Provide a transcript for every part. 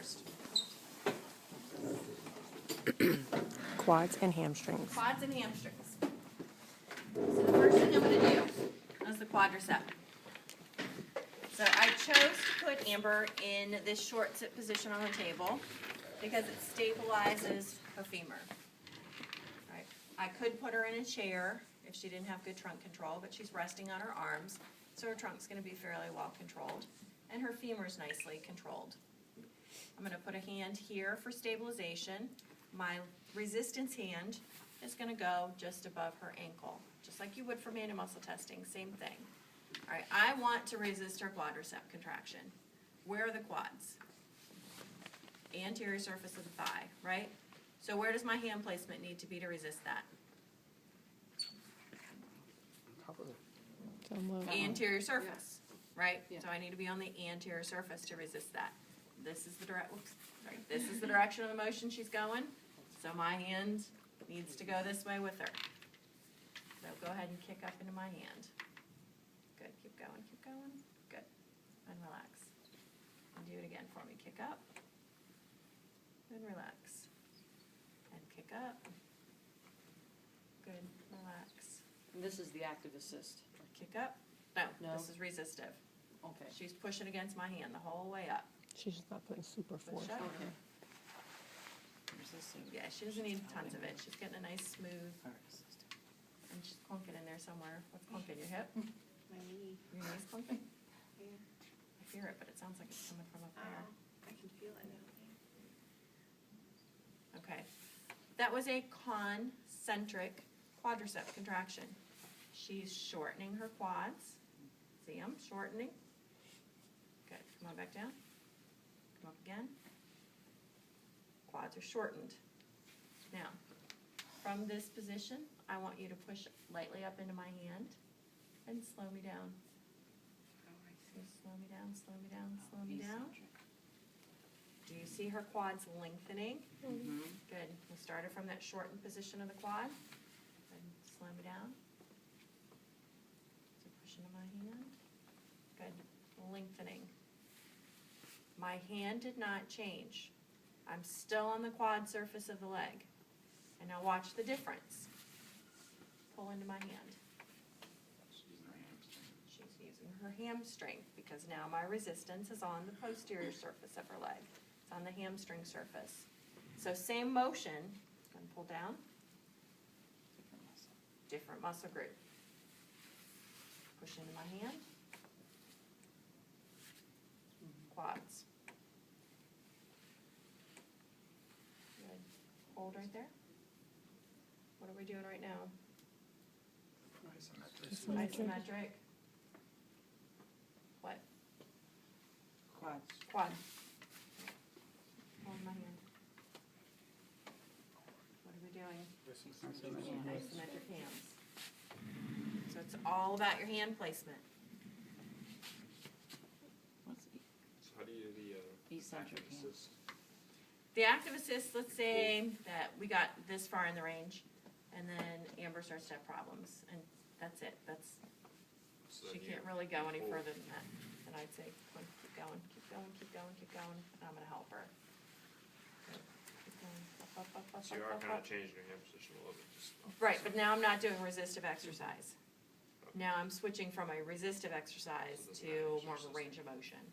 first. Quads and hamstrings. Quads and hamstrings. So the first thing I'm going to do is the quadricep. So I chose to put Amber in this short sit position on the table because it stabilizes her femur. Right. I could put her in a chair if she didn't have good trunk control, but she's resting on her arms, so her trunk's going to be fairly well controlled, and her femur's nicely controlled. I'm going to put a hand here for stabilization. My resistance hand is going to go just above her ankle, just like you would for manual muscle testing, same thing. All right, I want to resist her quadricep contraction. Where are the quads? Anterior surface of the thigh, right? So where does my hand placement need to be to resist that? Anterior surface, right? Yeah. So I need to be on the anterior surface to resist that. This is the This is the direction of the motion she's going. So my hand needs to go this way with her. So go ahead and kick up into my hand. Good. Keep going. Keep going. Good. And relax. And do it again for me. Kick up. And relax. And kick up. Good. Relax. And this is the active assist. Kick up. No, this is resistive. Okay. She's pushing against my hand the whole way up. She's just not putting super force. Okay. Yeah, she doesn't need tons of it. She's getting a nice smooth, and she's clunking in there somewhere. What's clunking? Your hip? My knee. Your knee's clunking? Yeah. I hear it, but it sounds like it's coming from up there. I can feel it now. Okay. That was a concentric quadricep contraction. She's shortening her quads. See them? Shortening. Good. Come on back down. Come up again. Quads are shortened. Now, from this position, I want you to push lightly up into my hand and slow me down. So slow me down, slow me down, slow me down. Do you see her quads lengthening? Mm-hmm. Good. We'll start her from that shortened position of the quad. And slow me down. So push into my hand. Good. Lengthening. My hand did not change. I'm still on the quad surface of the leg. And now watch the difference. Pull into my hand. She's using her hamstring because now my resistance is on the posterior surface of her leg. It's on the hamstring surface. So same motion. And pull down. Different muscle group. Push into my hand. Quads. Good. Hold right there. What are we doing right now? Isometric. What? Quads. Quad. Hold my hand. What are we doing? Isometric hands. So it's all about your hand placement. What's So how do you do the eccentric active hand? assist? The active assist, let's say that we got this far in the range, and then Amber starts to have problems, and that's it. So She then can't you really go any pull. further than that. And I'd say, come on, keep going, keep going, keep going, keep going, and I'm gonna help her. Good. Keep going. Up, up, up, So you up, are up, kind up. of changing your hand position a little bit. Just Right, but now I'm not doing resistive exercise. Now I'm switching from a resistive exercise So it doesn't to matter, more of a it's range just- of motion.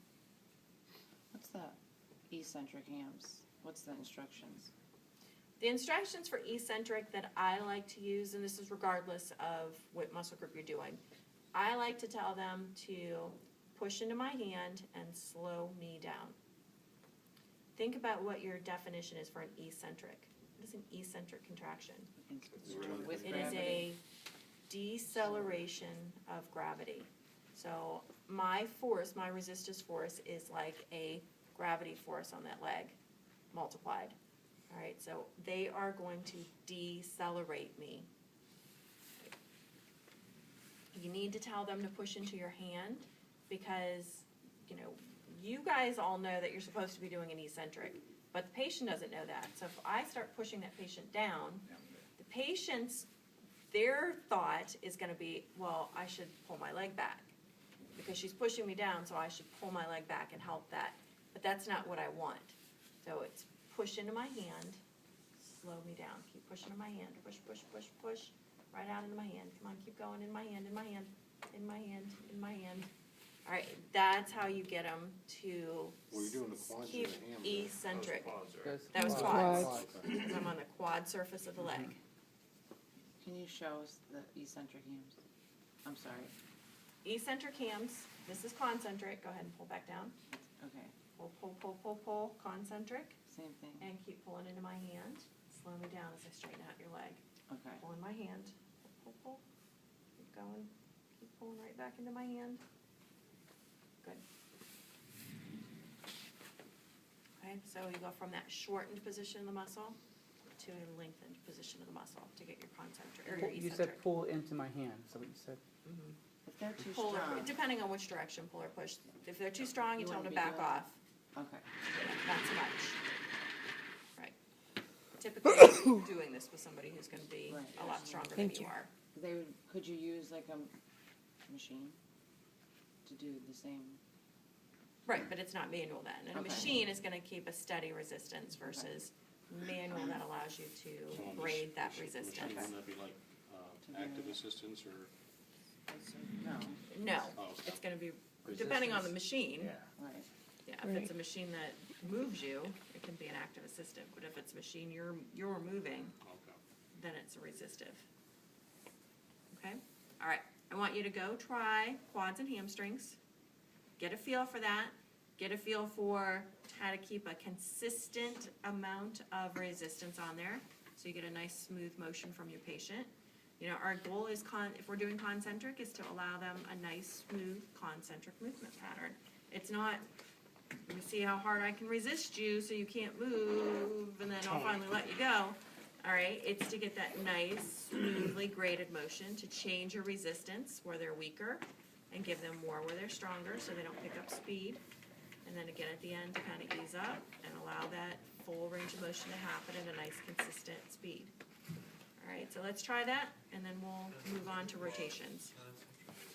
What's that? Eccentric hams. What's the instructions? The instructions for eccentric that I like to use, and this is regardless of what muscle group you're doing, I like to tell them to push into my hand and slow me down. Think about what your definition is for an eccentric. What is an eccentric contraction? With It is gravity. a deceleration of gravity. So my force, my resistance force, is like a gravity force on that leg multiplied. All right, so they are going to decelerate me. You need to tell them to push into your hand because, you know, you guys all know that you're supposed to be doing an eccentric, but the patient doesn't know that. So if I start pushing that patient down, the patient's, their thought is going to be, well, I should pull my leg back because she's pushing me down, so I should pull my leg back and help that. But that's not what I want. So it's push into my hand, slow me down, keep pushing in my hand, push, push, push, push, right out into my hand, come on, keep going, in my hand, in my hand, in my hand, in my hand. All right, that's how you get them to Were you doing the quads or keep the hams? eccentric. Quads, right? That was Quads. quads, because I'm on the quad surface of the leg. Can you show us the eccentric hams? I'm sorry, Eccentric hams, this is concentric, go ahead and pull back down. okay, Pull, pull, pull, pull, pull, concentric, same thing, and keep pulling into my hand. Slow me down as I straighten out your leg. okay. Pull in my hand, pull, pull, pull, keep going, keep pulling right back into my hand. Good. Okay, so you go from that shortened position of the muscle to a lengthened position of the muscle to get your concentric, or your You eccentric. said pull into my hand, is that what you said? Mhm. If they're too Pull or, strong, depending on which direction, pull or push. If they're too strong, you You tell them to wouldn't back be doing off. okay, Not so much. Right. Typically, doing this with somebody who's gonna be Right. a lot stronger than Thank you you. are. they would, could you use like a machine to do the same? Right, but it's not manual then. And a Okay. machine is gonna keep a steady resistance versus manual that allows you So to on grade that machine, resistance. Wouldn't that be like, active assistance or? No, No, Oh, it's gonna be, depending on the machine. right, Yeah, if it's a Right. machine that moves you, it can be an active assistant. But if it's a machine you're moving, Okay. then it's a resistive. Okay? All right, I want you to go try quads and hamstrings. Get a feel for that. Get a feel for how to keep a consistent amount of resistance on there, so you get a nice smooth motion from your patient. You know, our goal is if we're doing concentric, is to allow them a nice, smooth, concentric movement pattern. It's not, let me see how hard I can resist you so you can't move, and then I'll finally let you go. All right, it's to get that nice, smoothly graded motion, to change your resistance where they're weaker, and give them more where they're stronger, so they don't pick up speed. And then again, at the end, to kind of ease up and allow that full range of motion to happen at a nice, consistent speed. All right, so let's try that, and then we'll move on to rotations.